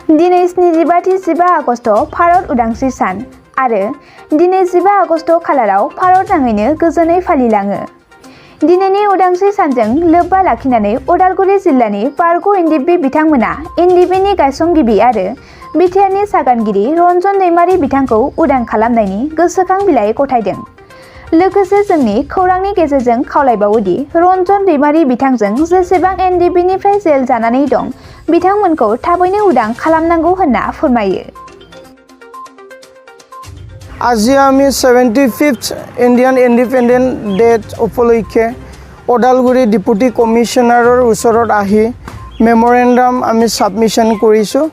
दिनै 17-15 आगस्ट भारत उदांस्रि सान आरो दिनै 15 आगस्ट खालाराव भारत नाङैनो गोजोनै फालिलाङो। दिनैनि उदांस्रि सानजों लोब्बा लाखिनानै उदालगुरि जिल्लानि बारग' एनडिएफबि बिथांमोना एनडिएफबिनि गायसनगिरि आरो बिटिआरनि सागानगिरि रन्जन दैमारि बिथांखौ उदां खालामनायनि गोसोखां बिलाइ गथायदों। लोगोसे जोंनि खौरांनि गेजेरजों खावलायबावोदि रन्जन दैमारि बिथांजों जेसेबां एनडिएफबिनिफ्राय जेल जानानै दं बिथांमोनखौ थाबैनो उदां खालामनांगौ होनना फोरमायो। আজি আমি 75th ইণ্ডিয়ান ইণ্ডিপেণ্ডেণ্ট ডেট উপলক্ষে ওদালগুৰি ডিপুটি কমিশ্যনাৰৰ ওচৰত আহি মেমৰেণ্ডাম আমি ছাবমিশ্যন কৰিছোঁ।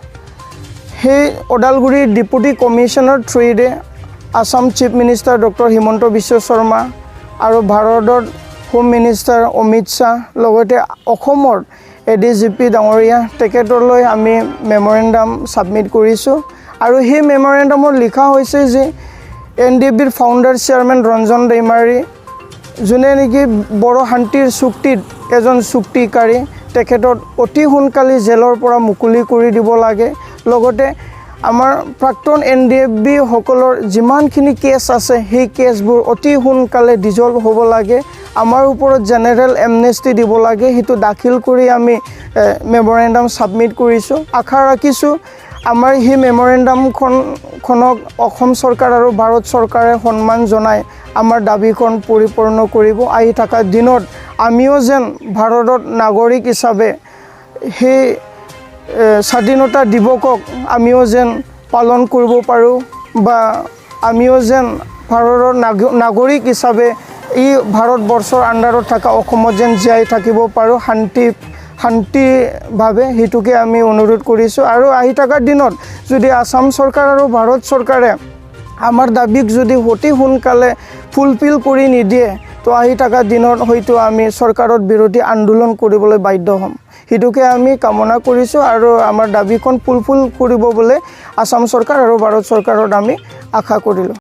সেই ওদালগুৰি ডিপুটি কমিশ্যনৰ থ্ৰুৰে Assam chief minister doctor Himanta Biswa Sarma আৰু ভাৰতৰ হোম মিনিষ্টাৰ অমিত শ্বাহ লগতে অসমৰ এডিজিপি ডাঙৰীয়া তেখেতলৈ আমি মেমৰেণ্ডাম ছাবমিট কৰিছোঁ। আৰু সেই মেমৰেণ্ডামত লিখা হৈছে যে এনডিএফবিৰ ফাউণ্ডাৰ চেয়াৰমেন ৰঞ্জন দৈমাৰী যোনে নেকি বড়ো শান্তিৰ চুক্তিত এজন চুক্তিকাৰী তেখেতক অতি সোনকালে জেলৰ পৰা মুকলি কৰি দিব লাগে। লগতে আমাৰ প্ৰাক্তন এনডিএফবি সকলৰ যিমানখিনি কেছ আছে সেই কেছবোৰ অতি সোনকালে ডিজল্ভ হ'ব লাগে। আমাৰ ওপৰত জেনেৰেল এমনেষ্টি দিব লাগে। সেইটো দাখিল কৰি আমি মেমৰেণ্ডাম ছাবমিট কৰিছোঁ। আশা ৰাখিছোঁ আমাৰ সেই মেমৰেণ্ডামখনক অসম চৰকাৰ আৰু ভাৰত চৰকাৰে সন্মান জনাই আমাৰ দাবীখন পৰিপূৰ্ণ কৰিব। আহি থকা দিনত আমিও যেন ভাৰতৰ নাগৰিক হিচাপে সেই স্বাধীনতা দিৱসক আমিও যেন পালন কৰিব পাৰোঁ বা আমিও যেন ভাৰতৰ নাগৰিক হিচাপে এই ভাৰতবৰ্ষৰ আণ্ডাৰত থকা অসমত যেন জীয়াই থাকিব পাৰোঁ শান্তিভাৱে। সেইটোকে আমি অনুৰোধ কৰিছোঁ। আৰু আহি থকা দিনত যদি আসাম চৰকাৰ আৰু ভাৰত চৰকাৰে আমাৰ দাবীক যদি অতি সোনকালে ফুলফিল কৰি নিদিয়ে তো আহি থকা দিনত হয়তো আমি চৰকাৰৰ বিৰোধী আন্দোলন কৰিবলৈ বাধ্য হ'ম। সেইটোকে আমি কামনা কৰিছোঁ আৰু আমাৰ দাবীখন ফুলফিল কৰিব বুলি আসাম চৰকাৰ আৰু ভাৰত চৰকাৰত আমি আশা কৰিলোঁ।